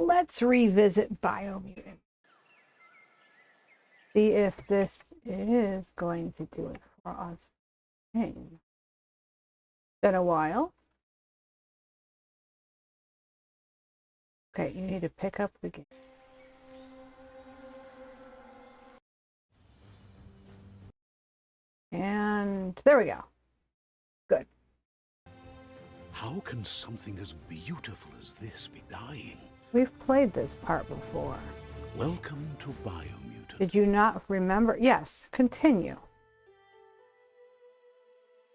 let's revisit Biomutant. See if this is going to do it for us. Hey. Been a while. Okay, you need to pick up the game. And there we go. Good. How can something as beautiful as this be dying? We've played this part before. Welcome to Biomutant. Did you not remember? Yes, continue.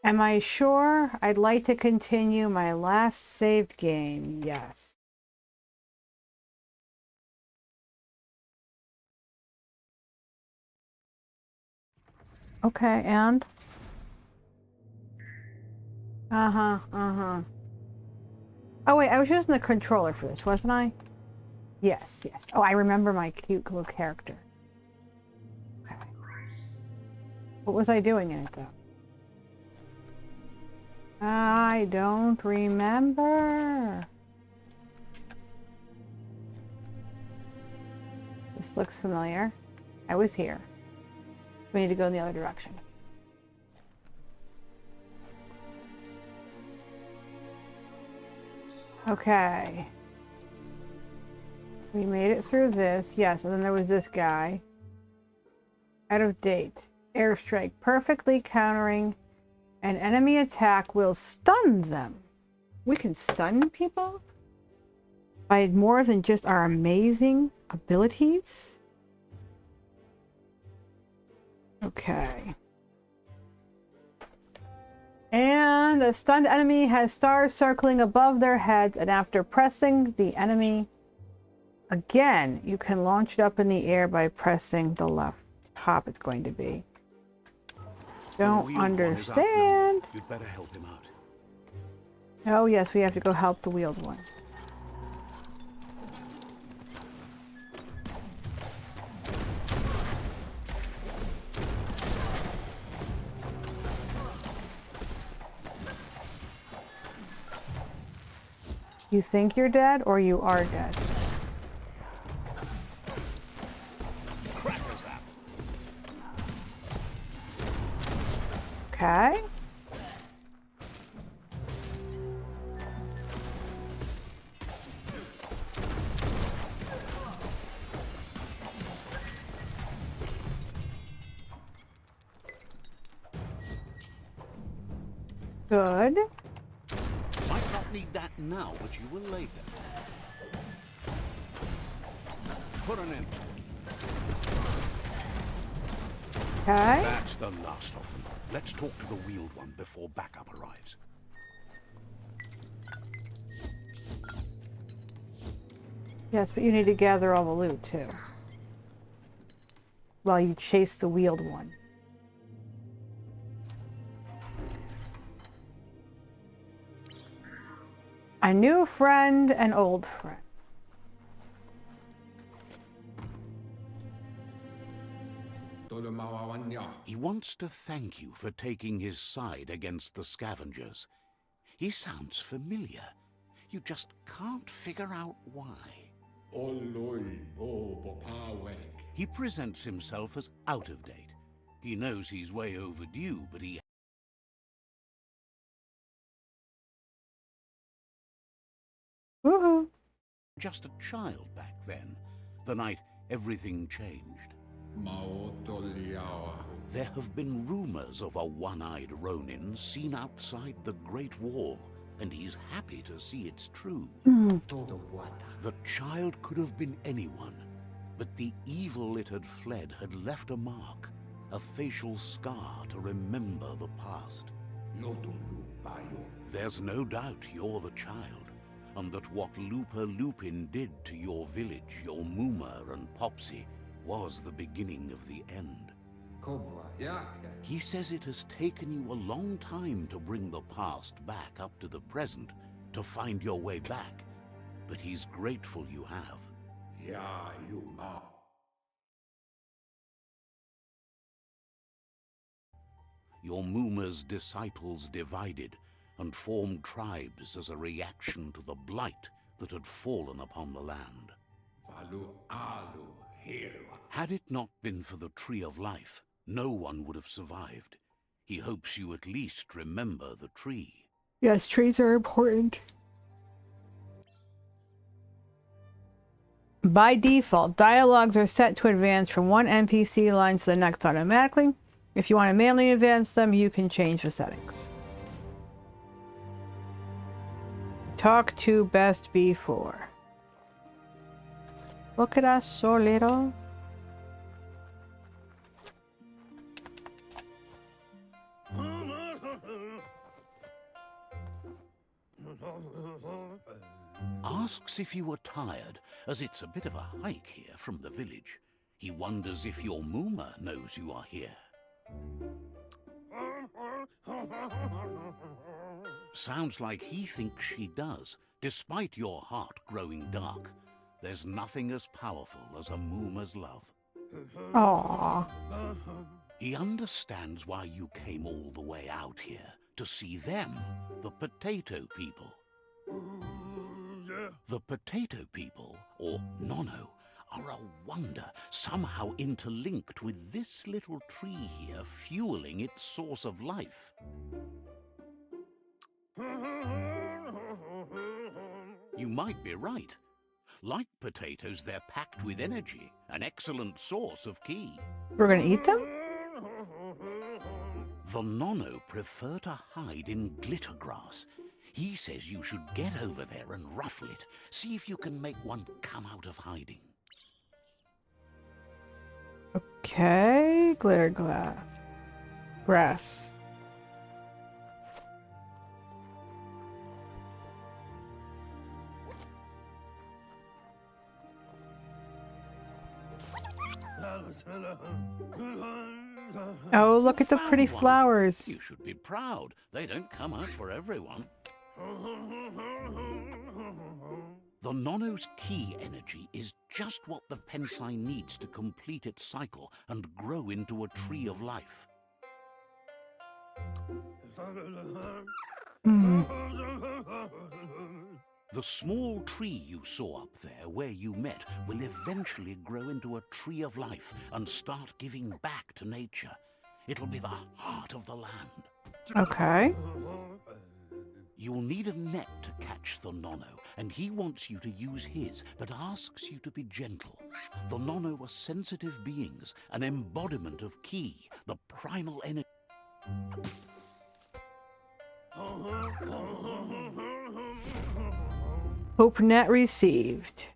Am I sure? I'd like to continue my last saved game. Yes. Okay, and? Oh wait, I was using the controller for this, wasn't I? Yes, yes. Oh, I remember my cute little character. Okay. What was I doing in it, though? I don't remember. This looks familiar. I was here. We need to go in the other direction. Okay. We made it through this. Yes, and then there was this guy. Out of date. Airstrike. Perfectly countering an enemy attack will stun them. We can stun people? By more than just our amazing abilities? Okay. And a stunned enemy has stars circling above their heads, and after pressing the enemy again, you can launch it up in the air by pressing the left top. It's going to be. Don't understand. You'd better help him out. Oh yes, we have to go help the wheeled one. You think you're dead, or you are dead? Okay. Good. Might not need that now, but you will later. Put an end. Okay. That's the last of them. Let's talk to the wheeled one before backup arrives. Yes, but you need to gather all the loot too. While you chase the wheeled one. A new friend, an old friend. He wants to thank you for taking his side against the scavengers. He sounds familiar. You just can't figure out why. He presents himself as out of date. He knows he's way overdue, but he... Woohoo! Just a child back then, the night everything changed. There have been rumors of a one-eyed Ronin seen outside the Great Wall, and he's happy to see it's true. The child could have been anyone, but the evil it had fled had left a mark, a facial scar to remember the past. There's no doubt you're the child, and that what Lupa Lupin did to your village, your Muma and Popsy, was the beginning of the end. He says it has taken you a long time to bring the past back up to the present, to find your way back, but he's grateful you have. Your Muma's disciples divided and formed tribes as a reaction to the blight that had fallen upon the land. Had it not been for the Tree of Life, no one would have survived. He hopes you at least remember the tree. Yes, trees are important. By default, dialogues are set to advance from one NPC line to the next automatically. If you want to manually advance them, you can change the settings. Talk to best before. Look at us, so little. Asks if you were tired, as it's a bit of a hike here from the village. He wonders if your Mooma knows you are here. Sounds like he thinks she does, despite your heart growing dark. There's nothing as powerful as a Mooma's love. Aww. He understands why you came all the way out here, to see them, the potato people. The potato people, or Nono, are a wonder, somehow interlinked with this little tree here fueling its source of life. You might be right. Like potatoes, they're packed with energy, an excellent source of ki. We're gonna eat them? The Nono prefer to hide in glitter grass. He says you should get over there and ruffle it. See if you can make one come out of hiding. Okay, glitter glass. Grass. Oh, look at the pretty flowers. You should be proud. They don't come out for everyone. The Nono's ki energy is just what the Pensai needs to complete its cycle and grow into a tree of life. The small tree you saw up there where you met will eventually grow into a tree of life and start giving back to nature. It'll be the heart of the land. Okay. You'll need a net to catch the Nono, and he wants you to use his, but asks you to be gentle. The Nono are sensitive beings, an embodiment of ki, the primal energy. Hope net received.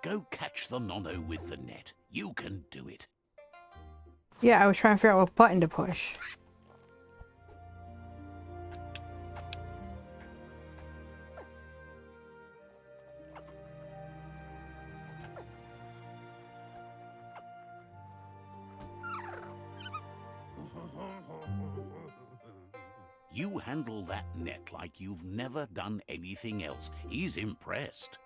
Go catch the Nono with the net. You can do it. Yeah, I was trying to figure out what button to push. You handle that net like you've never done anything else. He's impressed.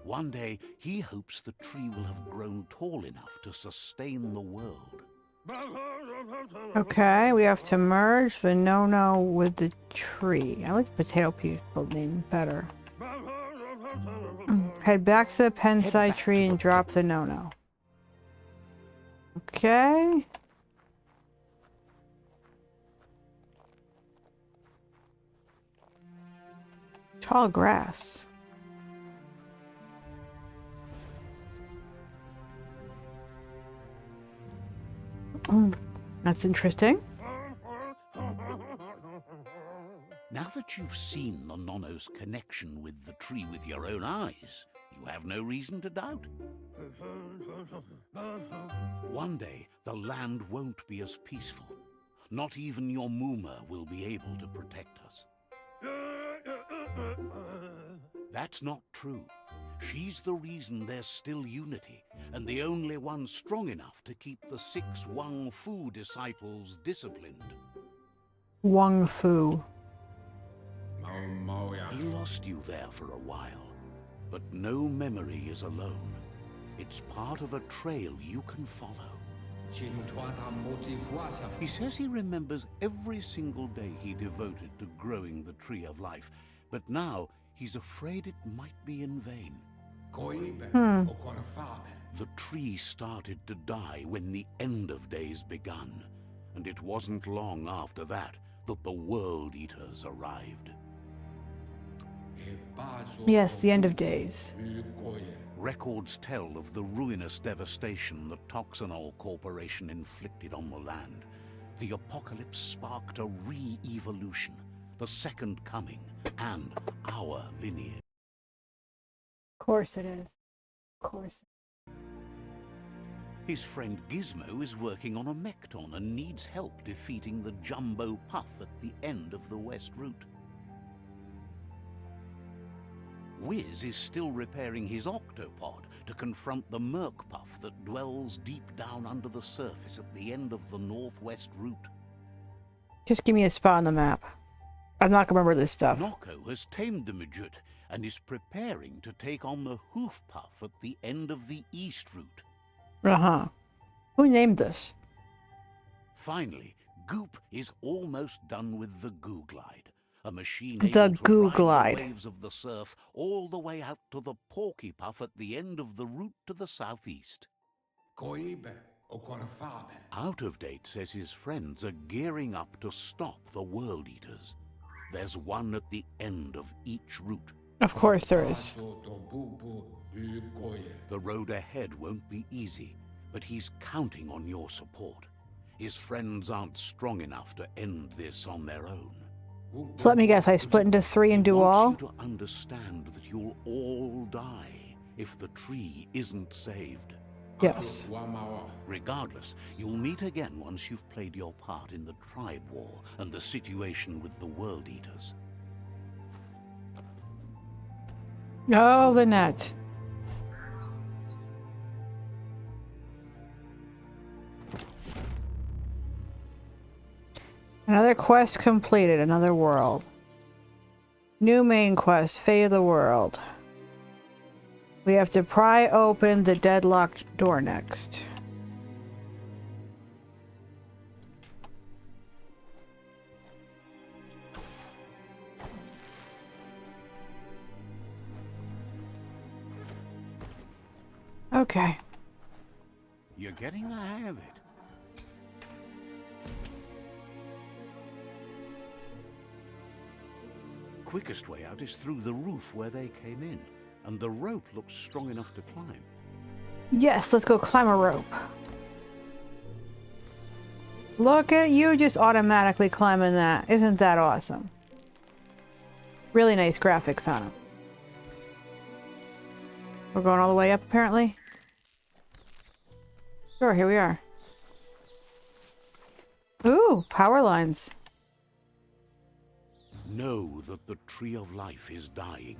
One day, he hopes the tree will have grown tall enough to sustain the world. Okay, we have to merge the no-no with the tree. I like the potato people name better. Head back to the Pensai tree and drop the no-no. Okay. Tall grass. That's interesting. Now that you've seen the Nono's connection with the tree with your own eyes, you have no reason to doubt. One day, the land won't be as peaceful. Not even your Mooma will be able to protect us. That's not true. She's the reason there's still unity, and the only one strong enough to keep the 6 Wang Fu disciples disciplined. Wang Fu. He lost you there for a while, but no memory is alone. It's part of a trail you can follow. He says he remembers every single day he devoted to growing the Tree of Life, but now he's afraid it might be in vain. The tree started to die when the end of days begun, and it wasn't long after that that the World Eaters arrived. Yes, the end of days. Records tell of the ruinous devastation the Toxanol Corporation inflicted on the land. The apocalypse sparked a re-evolution, the Second Coming, and our lineage. Of course it is. Of course. His friend Gizmo is working on a Mekton and needs help defeating the Jumbo Puff at the end of the West Route. Wiz is still repairing his octopod to confront the Merc Puff that dwells deep down under the surface at the end of the Northwest Route. Just give me a spot on the map. I'm not gonna remember this stuff. Noko has tamed the Midget and is preparing to take on the Hoof Puff at the end of the East Route. Uh-huh. Who named this? Finally, Goop is almost done with the Goo Glide, a machine The able to Goo ride Glide. the waves of the surf all the way out to the Porky Puff at the end of the route to the southeast. Out of Date says his friends are gearing up to stop the World Eaters. There's one at the end of each route. Of course there is. The road ahead won't be easy, but he's counting on your support. His friends aren't strong enough to end this on their own. So let me guess, I split into 3 and do all? He wants you to understand that you'll all die if the tree isn't saved. Yes. Regardless, you'll meet again once you've played your part in the tribe war and the situation with the World Eaters. Oh, the net. Another quest completed, another world. New main quest, Fate of the World. We have to pry open the deadlocked door next. Okay. You're getting the hang of it. Quickest way out is through the roof where they came in, and the rope looks strong enough to climb. Yes, let's go climb a rope. Look at you just automatically climbing that. Isn't that awesome? Really nice graphics on them. We're going all the way up, apparently. Sure, here we are. Ooh, power lines. Know that the Tree of Life is dying.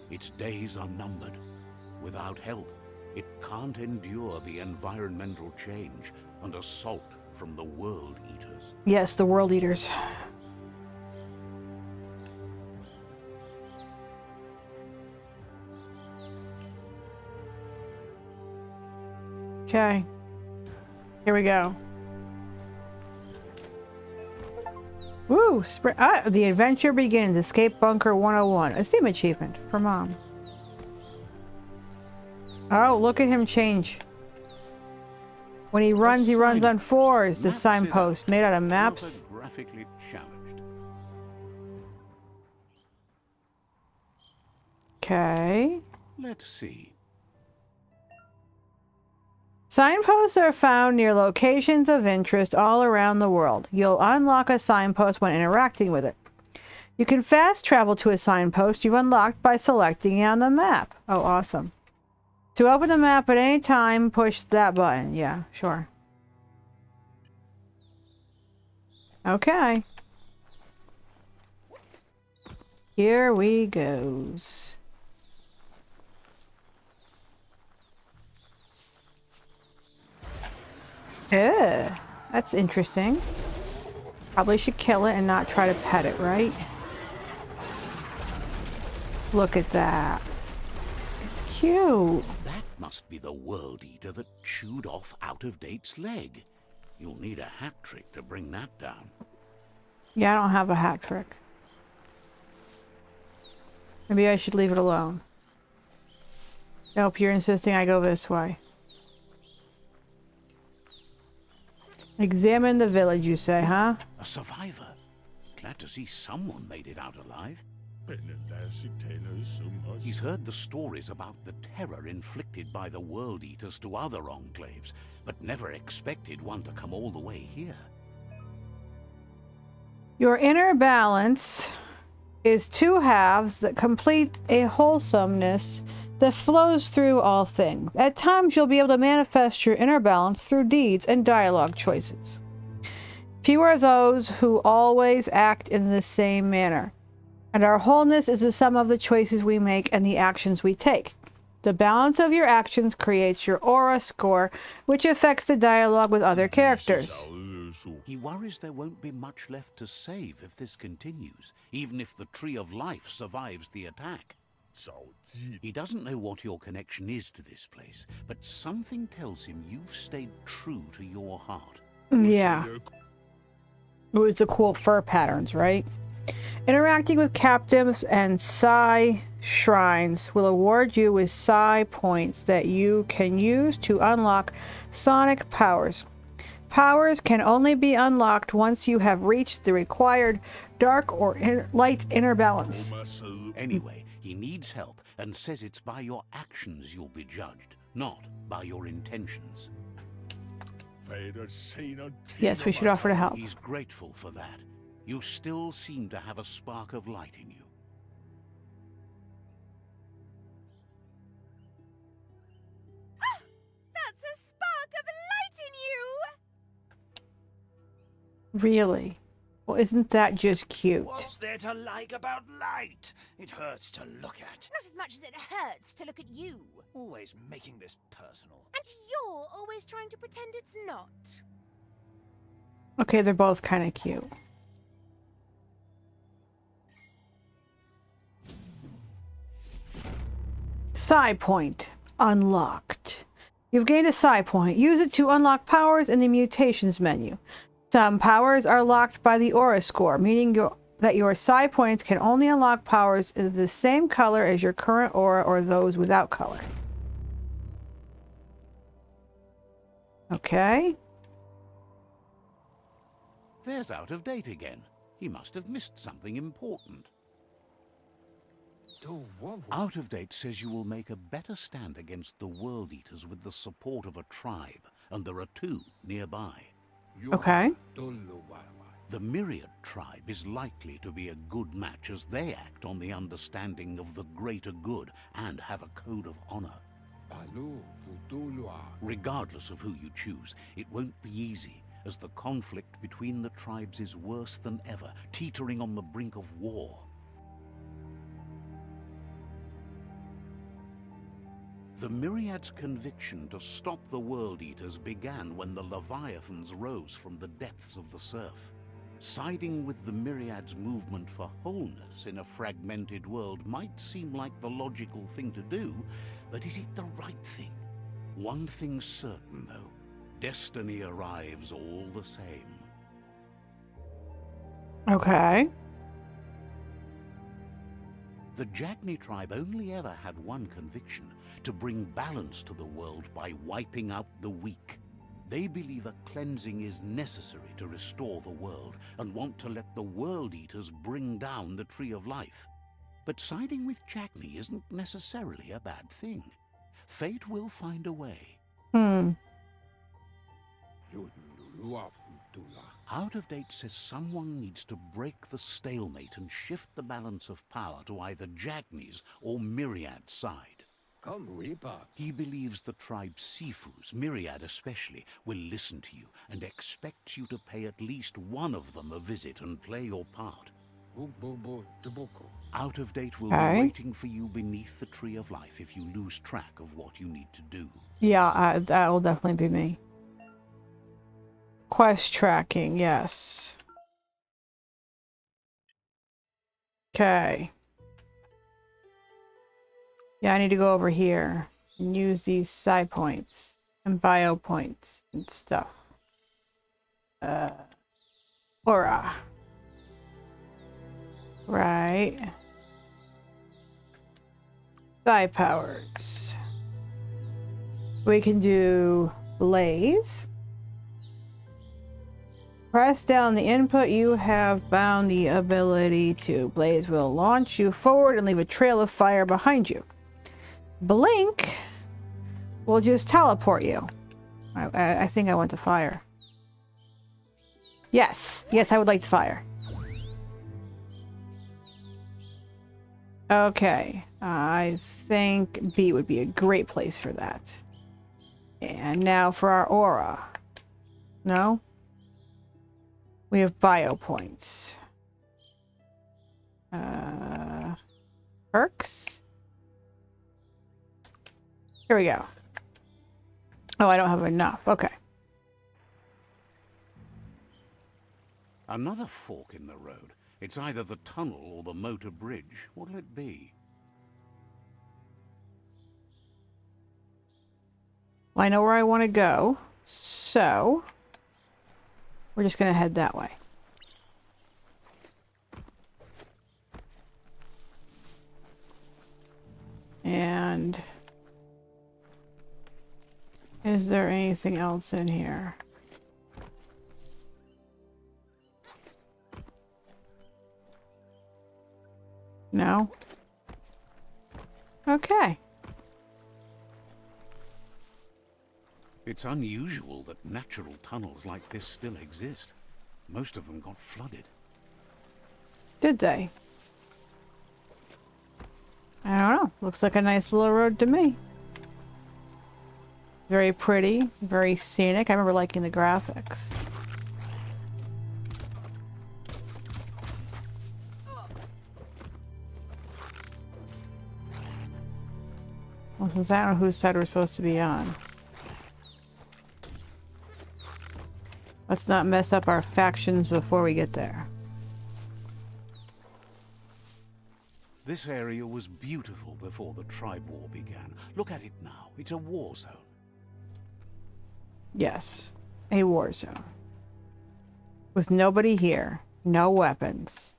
Its days are numbered. Without help, it can't endure the environmental change and assault from the World Eaters. Yes, the World Eaters. Okay. Here we go. Woo! The adventure begins. Escape Bunker 101. A Steam achievement for Mom. Oh, look at him change. When he runs on 4s. The signpost made out of maps. Graphically challenged. Okay. Let's see. Signposts are found near locations of interest all around the world. You'll unlock a signpost when interacting with it. You can fast travel to a signpost you've unlocked by selecting it on the map. Oh, awesome. To open the map at any time, push that button. Yeah, sure. Okay. Here we goes. That's interesting. Probably should kill it and not try to pet it, right? Look at that. It's cute. That must be the World Eater that chewed off Out of Date's leg. You'll need a hat trick to bring that down. Yeah, I don't have a hat trick. Maybe I should leave it alone. Nope, you're insisting I go this way. Examine the village, you say, huh? A survivor. Glad to see someone made it out alive. He's heard the stories about the terror inflicted by the World Eaters to other enclaves, but never expected one to come all the way here. Your inner balance is two halves that complete a wholesomeness that flows through all things. At times, you'll be able to manifest your inner balance through deeds and dialogue choices. Few are those who always act in the same manner, and our wholeness is the sum of the choices we make and the actions we take. The balance of your actions creates your aura score, which affects the dialogue with other characters. He worries there won't be much left to save if this continues, even if the Tree of Life survives the attack. He doesn't know what your connection is to this place, but something tells him you've stayed true to your heart. Yeah. It was the cool fur patterns, right? Interacting with captives and psi shrines will award you with psi points that you can use to unlock sonic powers. Powers can only be unlocked once you have reached the required dark or light inner balance. Anyway, he needs help and says it's by your actions you'll be judged, not by your intentions. Yes, we should offer to help. He's grateful for that. You still seem to have a spark of light in you. That's a spark of light in you! Really? Well, isn't that just cute? What's there to like about light? It hurts to look at. Not as much as it hurts to look at you. Always making this personal. And you're always trying to pretend it's not. Okay, they're both kind of cute. Psi point unlocked. You've gained a psi point. Use it to unlock powers in the mutations menu. Some powers are locked by the aura score, meaning that your psi points can only unlock powers in the same color as your current aura or those without color. Okay. There's Out of Date again. He must have missed something important. Out of Date says you will make a better stand against the World Eaters with the support of a tribe, and there are two nearby. Okay. The Myriad tribe is likely to be a good match as they act on the understanding of the greater good and have a code of honor. Regardless of who you choose, it won't be easy, as the conflict between the tribes is worse than ever, teetering on the brink of war. The Myriad's conviction to stop the World Eaters began when the Leviathans rose from the depths of the surf. Siding with the Myriad's movement for wholeness in a fragmented world might seem like the logical thing to do, but is it the right thing? One thing's certain, though. Destiny arrives all the same. Okay. The Jagni tribe only ever had one conviction: to bring balance to the world by wiping out the weak. They believe a cleansing is necessary to restore the world and want to let the World Eaters bring down the Tree of Life. But siding with Jagni isn't necessarily a bad thing. Fate will find a way. Out of Date says someone needs to break the stalemate and shift the balance of power to either Jagni's or Myriad's side. He believes the tribe Sifus, Myriad especially, will listen to you and expects you to pay at least one of them a visit and play your part. Out of Date will be waiting for you beneath the Tree of Life if you lose track of what you need to do. Yeah, that will definitely be me. Quest tracking, yes. Okay. Yeah, I need to go over here and use these psi points and bio points and stuff. Aura. Right. Psi powers. We can do blaze. Press down the input. You have bound the ability to. Blaze will launch you forward and leave a trail of fire behind you. Blink will just teleport you. I think I want the fire. Yes. Yes, I would like the fire. Okay. I think B would be a great place for that. And now for our aura. No? We have bio points. Perks? Here we go. Oh, I don't have enough. Okay. Another fork in the road. It's either the tunnel or the motor bridge. What'll it be? Well, I know where I want to go, so we're just going to head that way. And is there anything else in here? No? Okay. It's unusual that natural tunnels like this still exist. Most of them got flooded. Did they? I don't know. Looks like a nice little road to me. Very pretty, very scenic. I remember liking the graphics. Well, since I don't know whose side we're supposed to be on. Let's not mess up our factions before we get there. This area was beautiful before the tribe war began. Look at it now. It's a war zone. Yes, a war zone. With nobody here, no weapons.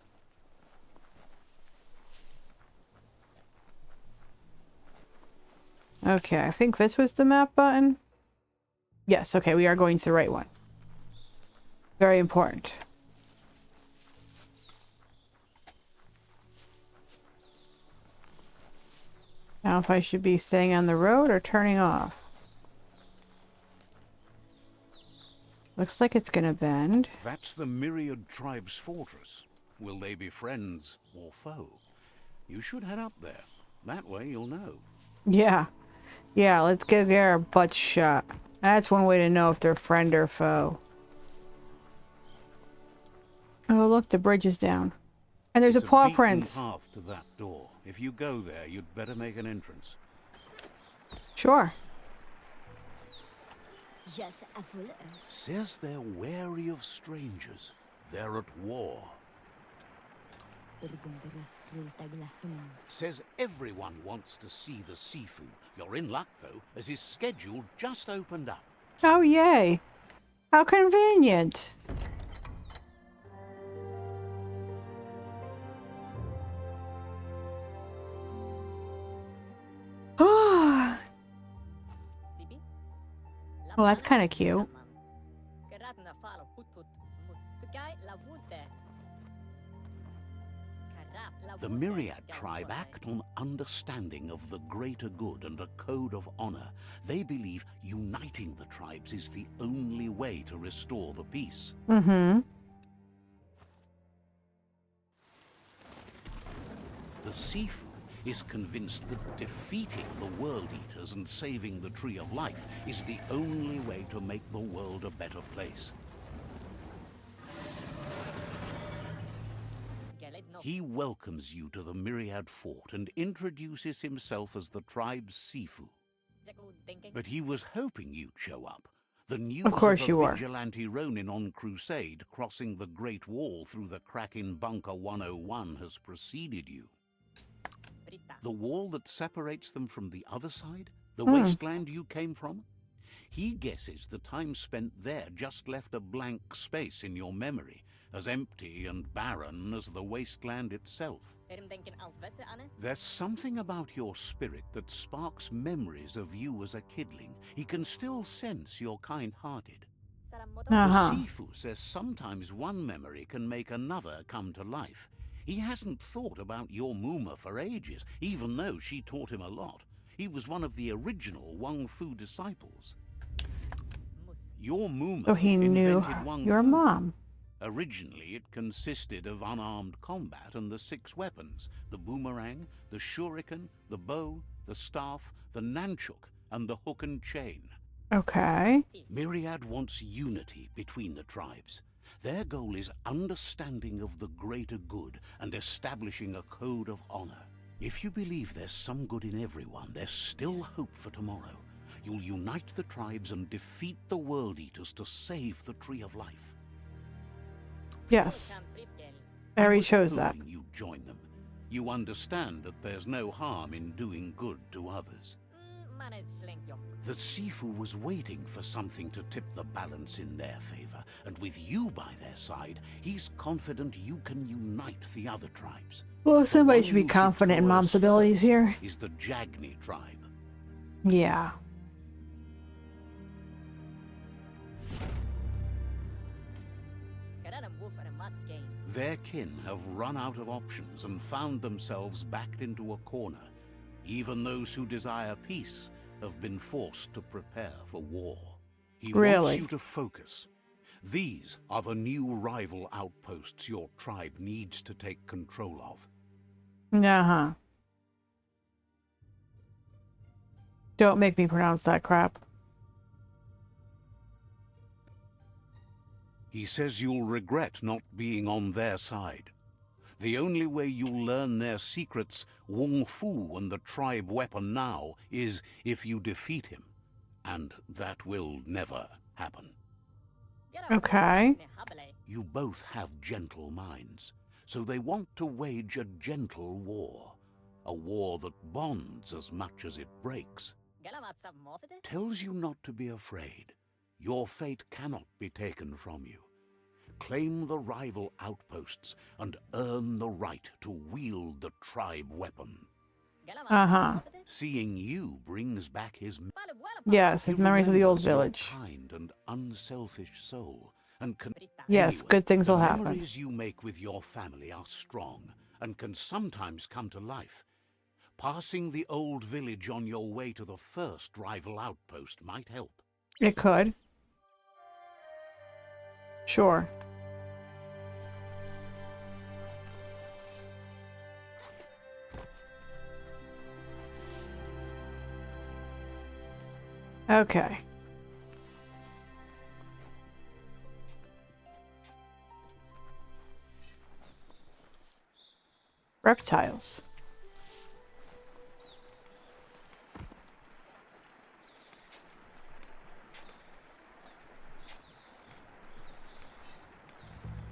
Okay, I think this was the map button. Yes, okay, we are going to the right one. Very important. Now if I should be staying on the road or turning off. Looks like it's gonna bend. That's the Myriad Tribe's fortress. Will they be friends or foe? You should head up there. That way you'll know. Yeah. Yeah, let's go get our butts shot. That's one way to know if they're friend or foe. Oh, look, the bridge is down. And there's It's a paw beaten prints. path to that door. If you go there, you'd better make an entrance. Sure. Says they're wary of strangers. They're at war. Says everyone wants to see the Sifu. You're in luck, though, as his schedule just opened up. Oh, yay. How convenient. Well, that's kind of cute. The Myriad tribe act on understanding of the greater good and a code of honor. They believe uniting the tribes is the only way to restore the peace. Mm-hmm. The Sifu is convinced that defeating the World Eaters and saving the Tree of Life is the only way to make the world a better place. He welcomes you to the Myriad Fort and introduces himself as the tribe's Sifu. But he was hoping you'd show up. The news Of course of you a were. vigilante Ronin on crusade crossing the Great Wall through the crack in Bunker 101 has preceded you. The wall that separates them from the other side? The wasteland you came from? He guesses the time spent there just left a blank space in your memory, as empty and barren as the wasteland itself. There's something about your spirit that sparks memories of you as a kidling. He can still sense you're kind-hearted. The Sifu says sometimes one memory can make another come to life. He hasn't thought about your Muma for ages, even though she taught him a lot. He was one of the original Wang Fu disciples. Your Muma So he knew invented Wang your Fu. mom. Originally, it consisted of unarmed combat and the 6 weapons: the boomerang, the shuriken, the bow, the staff, the nunchuk, and the hook and chain. Okay. Myriad wants unity between the tribes. Their goal is understanding of the greater good and establishing a code of honor. If you believe there's some good in everyone, there's still hope for tomorrow. You'll unite the tribes and defeat the World Eaters to save the Tree of Life. Yes. I already chose that. You join them. You understand that there's no harm in doing good to others. The Sifu was waiting for something to tip the balance in their favor, and with you by their side, he's confident you can unite the other tribes. Well, somebody The should one be who confident in coerce Mom's abilities first here. is the Jagni tribe. Yeah. Their kin have run out of options and found themselves backed into a corner. Even those who desire peace have been forced to prepare for war. He wants Really? you to focus. These are the new rival outposts your tribe needs to take control of. Uh-huh. Don't make me pronounce that crap. He says you'll regret not being on their side. The only way you'll learn their secrets, Wung Fu and the tribe weapon now, is if you defeat him. And that will never happen. Okay. You both have gentle minds, so they want to wage a gentle war. A war that bonds as much as it breaks. Tells you not to be afraid. Your fate cannot be taken from you. Claim the rival outposts and earn the right to wield the tribe weapon. Uh-huh. Seeing you brings back his Yes, his He memories of the old remembers your village. kind and unselfish soul, and can Yes, Anyway, good things will the happen. memories you make with your family are strong and can sometimes come to life. Passing the old village on your way to the first rival outpost might help. It could. Sure. Okay. Reptiles.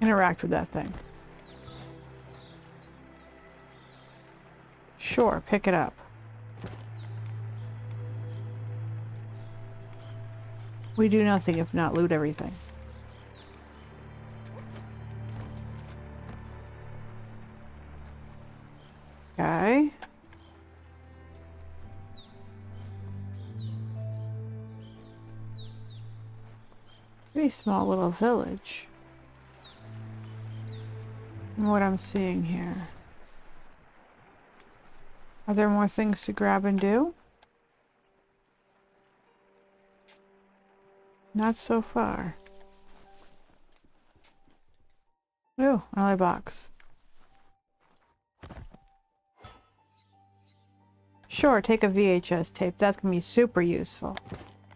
Interact with that thing. Sure, pick it up. We do nothing if not loot everything. Okay. Pretty small little village. And what I'm seeing here. Are there more things to grab and do? Not so far. Ooh, another box. Sure, take a VHS tape. That's gonna be super useful.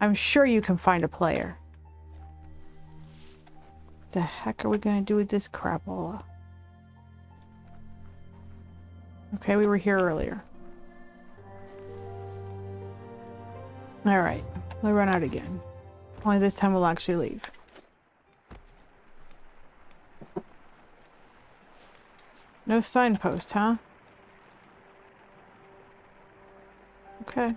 I'm sure you can find a player. The heck are we gonna do with this crapola? Okay, we were here earlier. Alright, we'll run out again. Only this time we'll actually leave. No signpost, huh? Okay.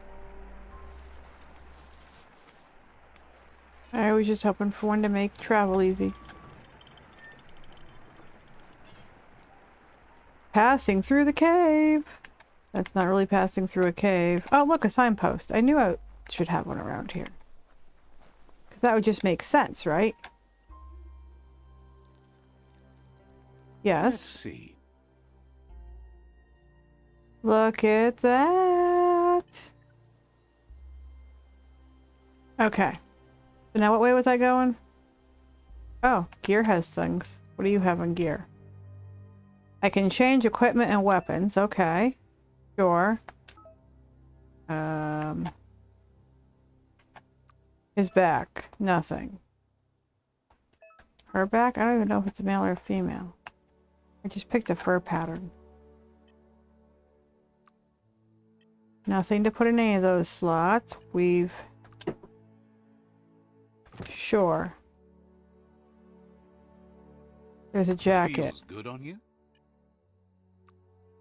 was just hoping for one to make travel easy. Passing through the cave. That's not really passing through a cave. Oh, look, a signpost. I knew I should have one around here. That would just make sense, right? Yes. Let's see. Look at that. Okay. So now what way was I going? Oh, gear has things. What do you have on gear? I can change equipment and weapons. Okay. Sure. His back. Nothing. Her back? I don't even know if it's a male or a female. I just picked a fur pattern. Nothing to put in any of those slots. We've... Sure. There's a jacket. Feels good on you?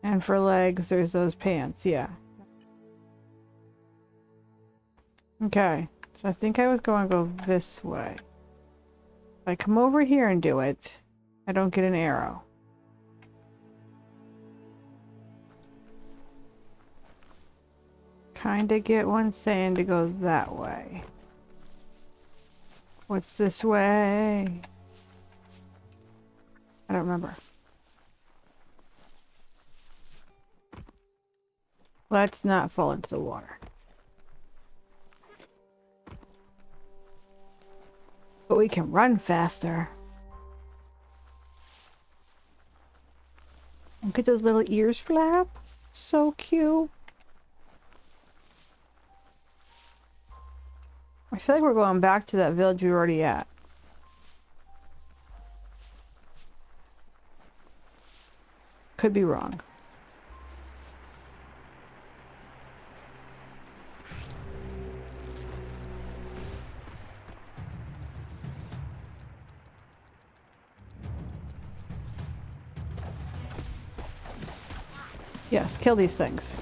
And for legs, there's those pants. Yeah. Okay. So I think I was going to go this way. If I come over here and do it, I don't get an arrow. Kinda get one saying to go that way. What's this way? I don't remember. Let's not fall into the water. But we can run faster. Look at those little ears flap. So cute. I feel like we're going back to that village we were already at. Could be wrong. Yes, kill these things.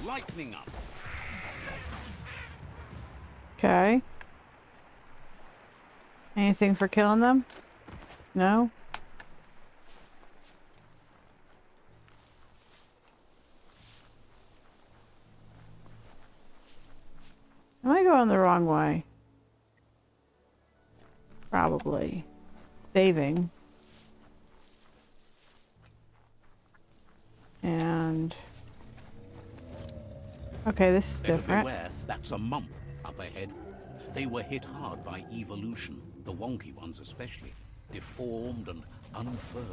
Lightning up. Okay. Anything for killing them? No? Am I going the wrong way? Probably. Saving. And... Okay, this is Better different. beware, that's a mump up ahead. They were hit hard by evolution, the wonky ones especially. Deformed and unfurred.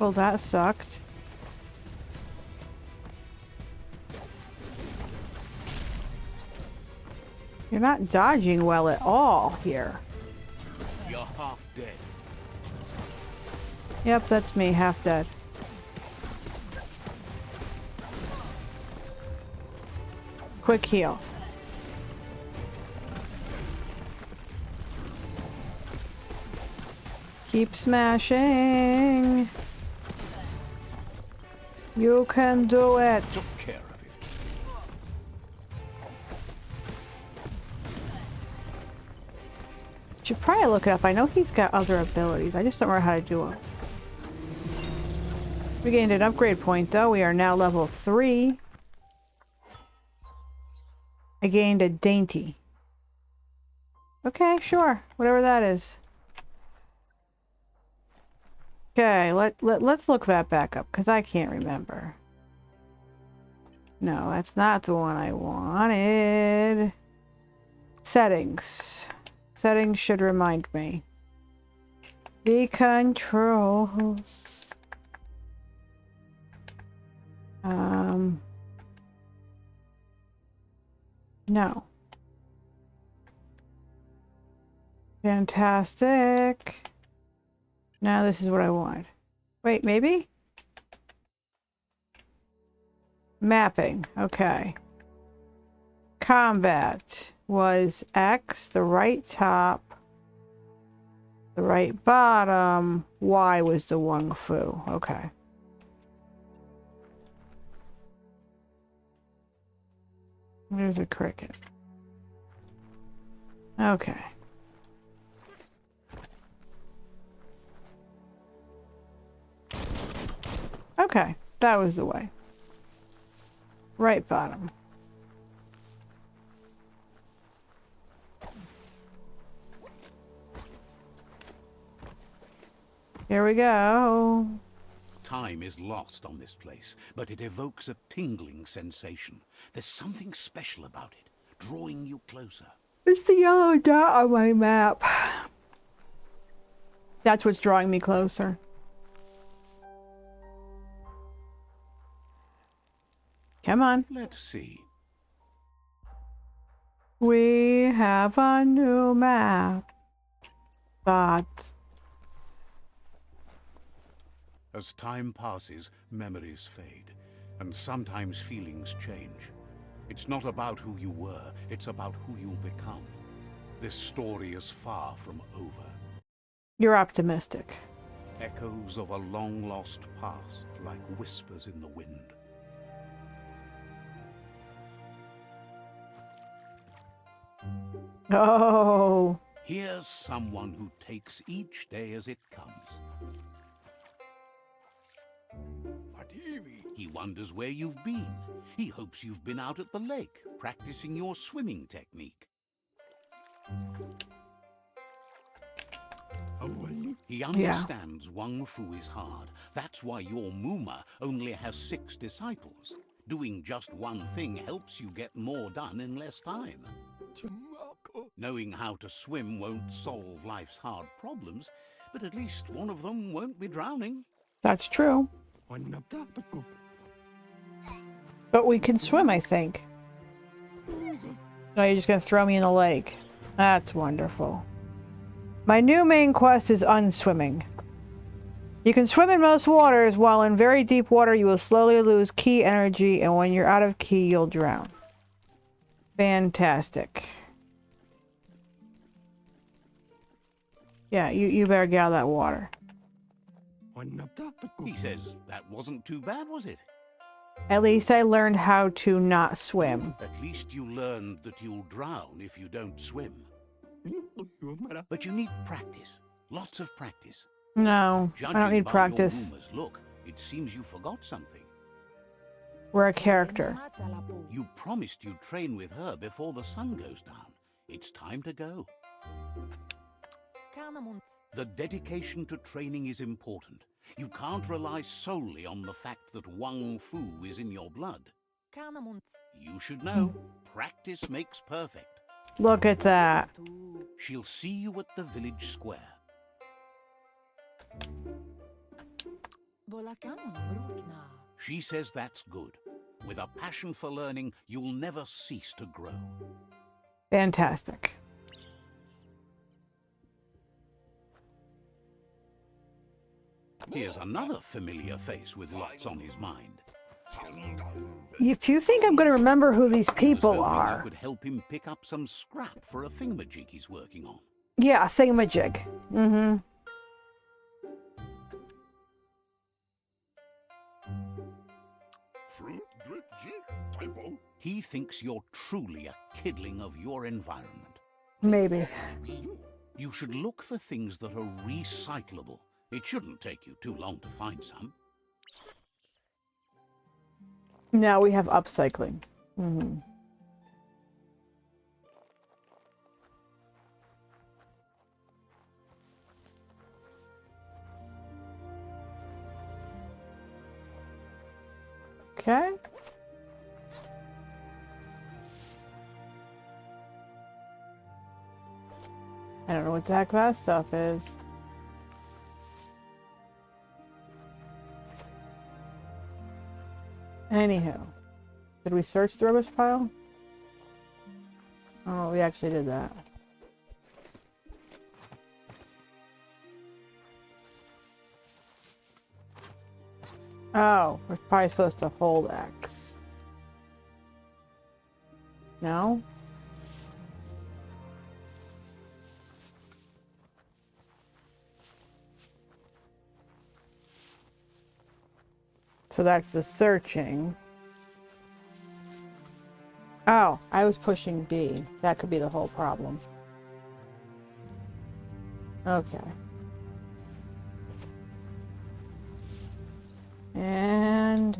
Well, that sucked. You're not dodging well at all here. You're half dead. Yep, that's me, half dead. Quick heal. Keep smashing. You can do it. Took care of it. Should probably look it up. I know he's got other abilities. I just don't remember how to do them. We gained an upgrade point though. We are now level 3. I gained a dainty. Okay, sure. Whatever that is. Okay, let's look that back up, because I can't remember. No, that's not the one I wanted. Settings. Settings should remind me. The controls. No. Fantastic. Now this is what I want. Wait, maybe? Mapping. Okay. Combat was X, the right top, the right bottom. Y was the Wung Fu. Okay. There's a cricket. Okay. Okay, that was the way. Right bottom. Here we go. Time is lost on this place, but it evokes a tingling sensation. There's something special about it, drawing you closer. It's the yellow dot on my map. That's what's drawing me closer. Come on. Let's see. We have a new map. But As time passes, memories fade, and sometimes feelings change. It's not about who you were, it's about who you'll become. This story is far from over. you're optimistic. Echoes of a long-lost past, like whispers in the wind. Oh. Here's someone who takes each day as it comes. He wonders where you've been. He hopes you've been out at the lake, practicing your swimming technique. He understands Wang Fu is hard. That's why your Muma only has 6 disciples. Doing just one thing helps you get more done in less time. Knowing how to swim won't solve life's hard problems, but at least one of them won't be drowning. That's true. But we can swim, I think. No, you're just gonna throw me in the lake. That's wonderful. My new main quest is unswimming. You can swim in most waters, while in very deep water you will slowly lose ki energy, and when you're out of ki, you'll drown. Fantastic. Yeah, you better get out of that water. He says that wasn't too bad, was it? At least I learned how to not swim. At least you learned that you'll drown if you don't swim. But you need practice. Lots of practice. No, I don't need practice. Judging by your Muma's look, it seems you forgot something. We're a character. You promised you'd train with her before the sun goes down. It's time to go. The dedication to training is important. You can't rely solely on the fact that Wang Fu is in your blood. You should know, practice makes perfect. Look at that. She'll see you at the village square. She says that's good. With a passion for learning, you'll never cease to grow. Fantastic. Here's another familiar face with lots on his mind. If you think I'm going to remember who these people I was hoping are. you could help him pick up some scrap for a thingamajig he's working on. Yeah, a thingamajig. Mm-hmm. He thinks you're truly a kidling of your environment. Maybe. You should look for things that are recyclable. It shouldn't take you too long to find some. Now we have upcycling. Mm-hmm. Okay. I don't know what the heck that stuff is. Anywho, did we search the rubbish pile? Oh, we actually did that. Oh, we're probably supposed to hold X. No? So that's the searching. Oh, I was pushing B. That could be the whole problem. Okay. And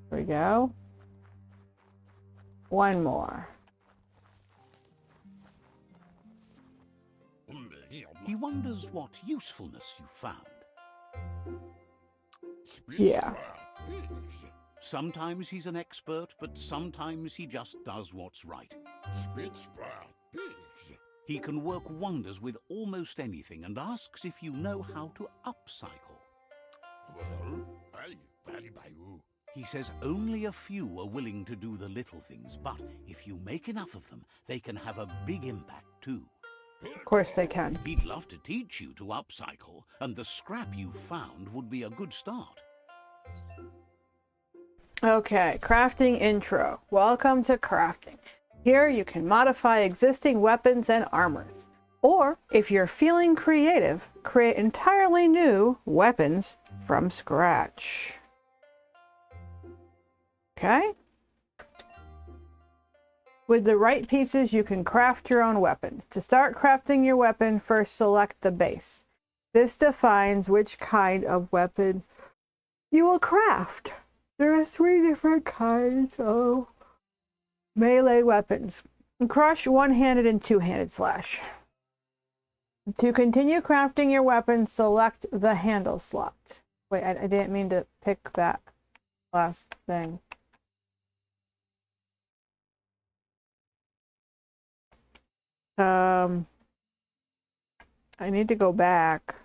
here we go. One more. He wonders what usefulness you found. Yeah. Sometimes he's an expert, but sometimes he just does what's right. He can work wonders with almost anything and asks if you know how to upcycle. He says only a few are willing to do the little things, but if you make enough of them, they can have a big impact too. Of course they can. He'd love to teach you to upcycle, and the scrap you found would be a good start. Okay, crafting intro. Welcome to crafting. Here you can modify existing weapons and armors. Or, if you're feeling creative, create entirely new weapons from scratch. Okay? With the right pieces, you can craft your own weapon. To start crafting your weapon, first select the base. This defines which kind of weapon you will craft. There are 3 different kinds of melee weapons. Crush, one-handed, and two-handed slash. To continue crafting your weapon, select the handle slot. Wait, I didn't mean to pick that last thing. I need to go back.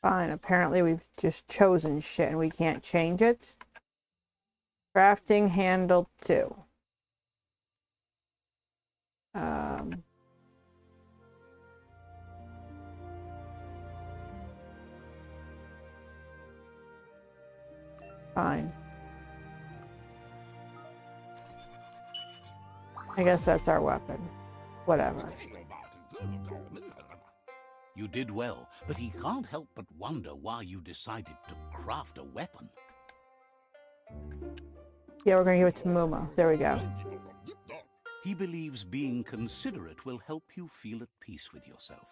Fine, apparently we've just chosen shit and we can't change it. Crafting handle 2. Fine. I guess that's our weapon. Whatever. You did well, but he can't help but wonder why you decided to craft a weapon. Yeah, we're gonna give it to Muma. There we go. He believes being considerate will help you feel at peace with yourself.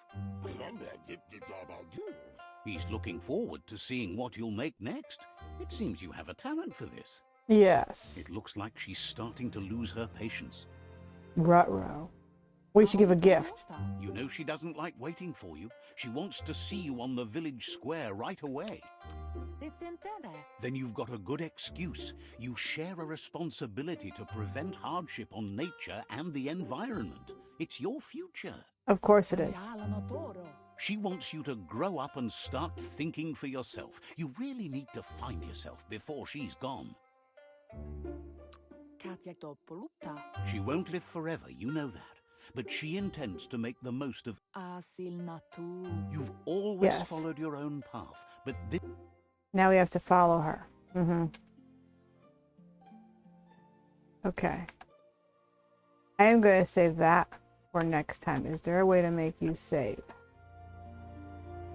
He's looking forward to seeing what you'll make next. It seems you have a talent for this. Yes. It looks like she's starting to lose her patience. Ruh-roh. We should give a gift. You know she doesn't like waiting for you. She wants to see you on the village square right away. Then you've got a good excuse. You share a responsibility to prevent hardship on nature and the environment. It's your future. Of course it is. She wants you to grow up and start thinking for yourself. You really need to find yourself before she's gone. She won't live forever, you know that. But she intends to make the most of... You've always followed your own path, but this... Now we have to follow her. Okay. I am going to save that for next time. Is there a way to make you save?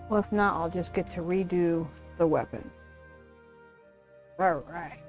Well, if not, I'll just get to redo the weapon. All right.